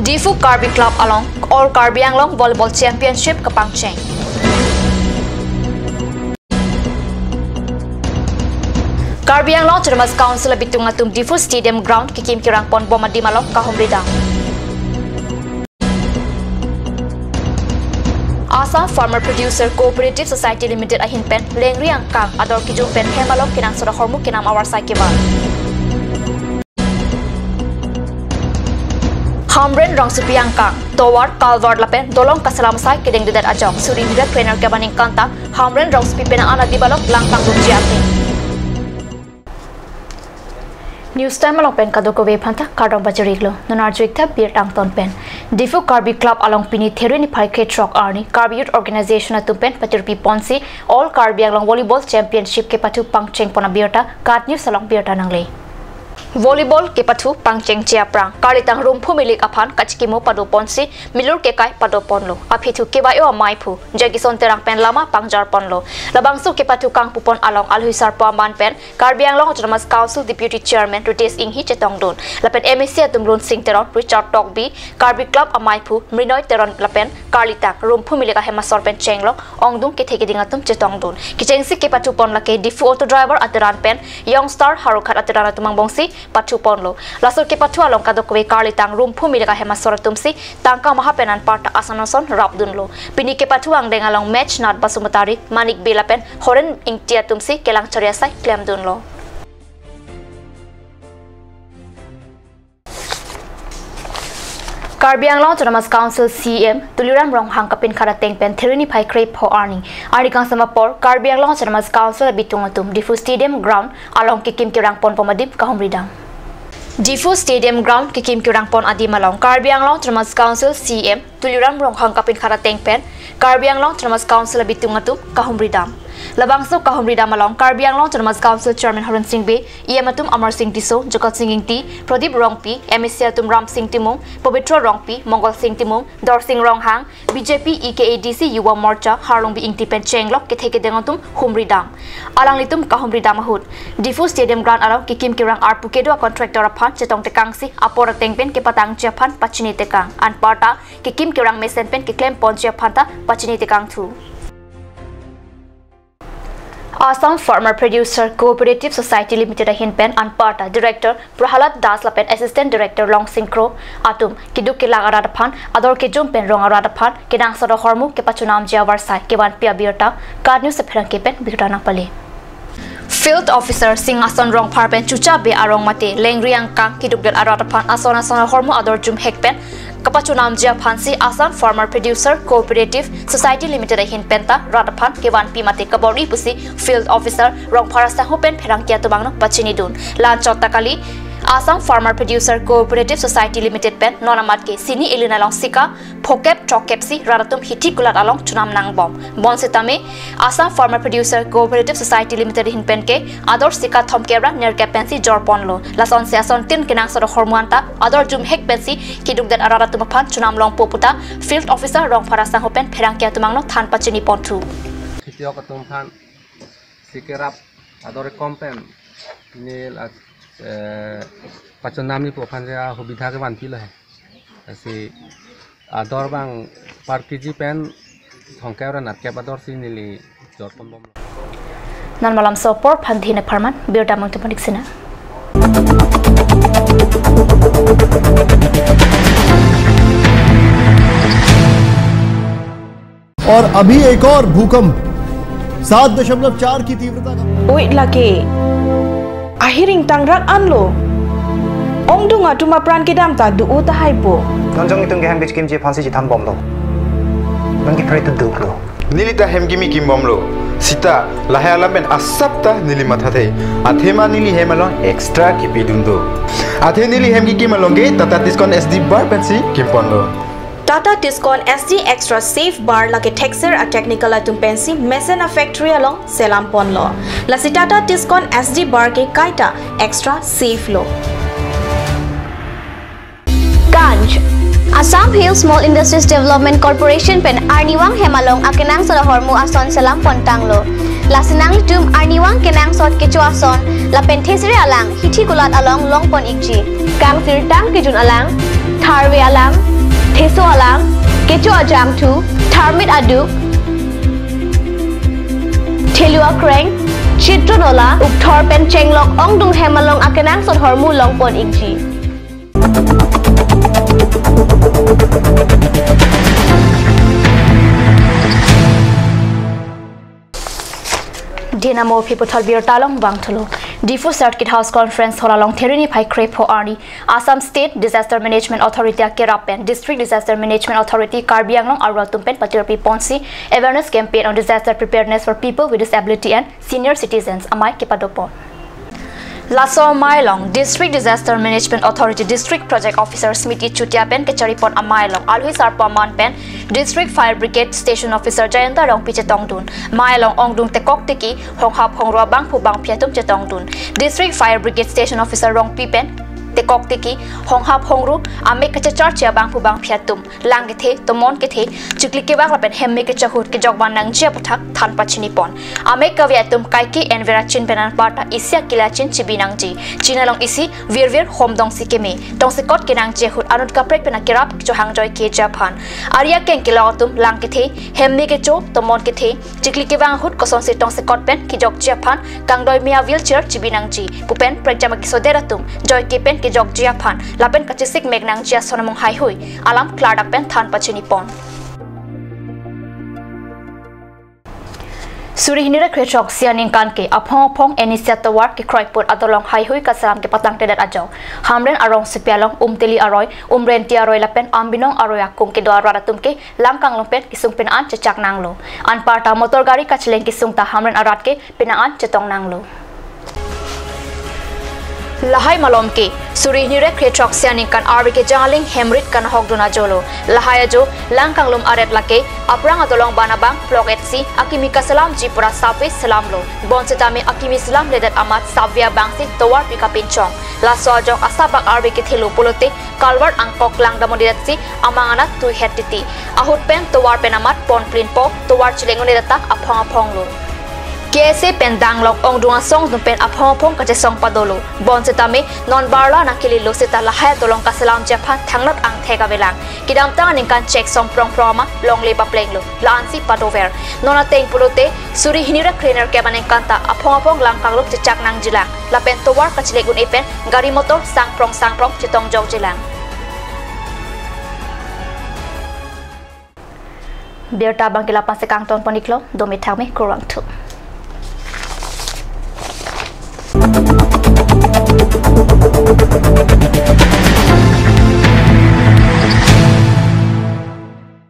Difu Karbi Club along All Karbi Anglong Volleyball Championship Kapangcheng. Karbi Anglong Termas Council bitung atum Difu Stadium Ground kikim kirang pon bomadi malok kahumrida. Assam Farmer Producer Cooperative Society Limited ahin pen lengri angkang ador kijung pen hemalok kinang sora hormu kinam awar saikeban. Hamren rong supiang kang toward Calvard lapen dolong kasalam sai kedeng dedat ajong suri hingga trainer kabaning kanta Hamren rong supi penang anak dibalok langkang dukjiati. News time along pen kadoko we phanta kardong bajiriglo nonar juikta bir tang ton pen Difu Karbi Club along pini therini phai truck arni Karbi Youth Organization atum pen patirpi ponsi All Karbi along Volleyball Championship ke patu pangcheng pona birta kat news along birta nangle Volleyball ke patu pangcheng chiaprang kalitang rumpu milik aphan kachkimo pado ponsi milur ke kai pado ponlo aphitu ke bayo amaipu jagison terang pen lama pangjar ponlo labangsu ke patu kang pupon along alhuisar paman pen Karbi Anglong Autonomous Council Deputy Chairman Ritesh Inghi chetongdon lapen MSC atumlun sing teron Richard Tokbi Karbi Club amaipu mrinoi teron lapen kalitang rumpu milik ahemasor pen chenglo ongdung ke theke dingatum chetongdon kichengsi ke patu pon lake Difu auto driver ateran pen youngstar harukat ateran atumang bongsi patu ponlo lasur ke patu along kadokwe kalitang rumpu milik ahemasor tumsi tangka mahapenan parta asanason rabdunlo pini ke patu ang dengalong match nat basumutari manik belapen horen ingtia tumsi kelang chariasai klem dunlo. Karbi Anglong Autonomous Council CM tuliram rong hangkapin karateng pen therini phai krep ho arni kang samapor Karbi Anglong Autonomous Council bitung atum Difu Stadium Ground along kikim kirang pon pomadip kahumridang Difu Stadium Ground kikim kirang pon adim along Karbi Anglong Autonomous Council CM tuliram rong hangkapin karateng pen Karbi Anglong Autonomous Council bitung atum kahumridam labangso kahumridam along Karbi Anglong Autonomous Council Chairman Haran Singh Be Iamatum Amar Singh Tiso Jagat Singh Ingti Pradip Rongpi MSC atum Ram Singh Timung Pavitra Rongpi Mongol Singh Timung Dor Singh Ronghang BJP EKADC Yuwa Morcha Harlong Bi Ingti pen chenglok ke theke dengatum humridam alang litum kahumridam ahut Difu Stadium Ground along kikim kirang arpukedo contractor aphan chetong tekangsi apora tengpen ke patang japhan pachini tekang an parta kikim kirang mesen pen ke claim pon japhan ta pachini tekang thu Assam Farmer Producer Cooperative Society Limited ahin pen anparta Director Prahalad Das lapen Assistant Director Long Sinkro atum kiduk ke lagarad phan ador ke jum pen rong arad phan kinang soro hormu ke pachunam jawar sai ke ban pia birta card news pherang ke pen birana pale Field Officer Singason rong phar pen chucha be arong mate lengriang kang kiduk del arad phan asona sona hormu ador jum hek pen kapachunam jia phansi Assam Farmer Producer Cooperative Society Limited ahin penta radaphan kewan pi mate kabori pusi Field Officer rong pharasta hopen pherang kia tubangno pachini dun lan chotakali Assam Farmer Producer Cooperative Society Limited pen nonamat ke sini elina long sika phokep chokepsi radatum hiti kulat along chunam nang bom bonsitame Assam Farmer Producer Cooperative Society Limited hin pen ke ador sika thomkebra nerke pensi jor ponlo lason season tin kinang sor hormuanta ador jum hek pensi kiduk dat aradatum phan chunam long poputa Field Officer rong pharasa hopen pherang kia tumangno than pachini pontu Kitio katum phan sikerap ador kompen nil pachonami po phanja hobitha ke banti la hai se ador bang par kg pen thongkera nat ke bador si nili jor pon bom nan malam sopor phandine pharman birda mangte paniksina और अभी एक और भूकंप 7.4 की तीव्रता का ओइ लाके ahiring tangrak anlo ongdunga tuma pran ke dam ta du uta haipo nonjong itung geham bich kimje phansi ji tham bomlo nongi prai tu duklo nilita hemgimi kim bomlo sita lahaya ben asapta nili mathate athema nili hemalon extra kipidundo athe nili hemgi kimalonge tata discount sd bar pensi kimponlo Tata Tiscon SD Extra Safe Bar lake Texer a technical atum pensi Mesena Factory along Selam Ponlo. Lasi Tata Tiscon SD Bar ke kaita Extra Safe lo. Ganj Assam Hill Small Industries Development Corporation pen Arniwang Hemalong akenang sa hormu ason Selam Pontang lo. Lasinang litum Arniwang kenang sot kecuason la penthesre alang hiti kulat along long pon ikji. Kang tirtang kijun alang Tharwe alang Theso alang, kecho ajang tu, tharmit aduk, Telua kreng, Chitronola, Uktor pen chenglok ong dung hemalong akenang sot hormu long pon ikji. Dinamo people talbir talong bangtholo. Difu Circuit House Conference hola long therini phai crepo arni. Assam State Disaster Management Authority Kerapen, District Disaster Management Authority Karbi Anglong Arwal Tumpen Patirpi Ponsi awareness campaign on disaster preparedness for people with disability and senior citizens. Amai Kipadopo. Laso Mailong District Disaster Management Authority District Project Officer Smiti Chutiapen Kecharipon Amailong Alhui Sarpaman Pen District Fire Brigade Station Officer Jayanta Rong Pichetongdun Mailong Ongdung Tekok Teki Honghap Hongrwa Bang Pubang Piatum Chetongdun District Fire Brigade Station Officer Rong Pipen Tekok Teki Honghap Hongru Ame Kechachar Chia Bang Pubang Piatum Langgethe Tomon Kethe Chukli Kebang Lapen Hemme Kechahut Kejogban Nang Jia Pathak Than Pachinipon Ame Kaviatum Kaiki Envera Chin Penan Parta Isya Kilachin Chibinang Ji Chinalong Isi Virvir Hom Dong Sikeme Dong Sikot Kinang Jehut Anut Kaprek Penakirap Johang Joy Ke Japan Arya Ken Kilatum Langkethe Hemme Kecho Tomon Kethe Chukli Kebang Hut Koson Se Dong Sikot Pen Kijok Japan Kangdoi Mia Wheelchair Chibinang Ji Pupen Prejama Kisoderatum Joy Kepen Kijok Japan Lapen Kachisik Megnang Jia Sonamong Hai Hui Alam Kladak Pen Than Pachinipon Surihinira Kretrok Sianing Kanke Aphong Phong Initiative Work Ki Kroiput Adolong Hai Hui Kasalam Ke Patang Tedat Ajaw Hamren Arong Sipialong Teli Aroy Renti Aroy Lapen Ambinong Aroy Akung Ke Doa Radatum Ke Langkang Longpen Kisung Pinaan Cecak Nanglo An Parta Motor Gari Kacheleng Kisung Ta Hamren Arat Ke Pinaan Cetong Nanglo Lahai malom ke Surihinira Kretrok Sianing Kan Arbi Ke Jangaling Hemrit Kan Hogduna Jolo Lahai Ajo Langkang Lum Aret Lake Aprang Adolong Banabang Plok Etsi Akimika Salam Jipura Sapi Salam Lo Bonsetame Akimi Salam Ledat Amat Savia Bangsi Towar Pika Pinchong Laso Ajong Asabak Arbi Ke Thilu Pulote Kalwar Angkok Lang Damondidatsi Amanganat Tui Hetiti Ahut Pen Towar Penamat Pon Plin Po Towar Chilengonidata Aphong Aphong Lo KSA pendang lok ong dunga song pen aphong phong ka song padolo bon setame non barla nakili lo seta la hay tolong ka salam japan thangnat ang thega belang kidam ta ning kan check som prong proma long le pa pleng lo lansi padover nona teng pulote suri hinira trainer ke banen kanta aphong lang kang lok chak nang jilang la pen towar ka chile gun epen gari motor sang prong chitong jong jilang Berta bang kilapan sekang ton poniklo domi thame kurang tu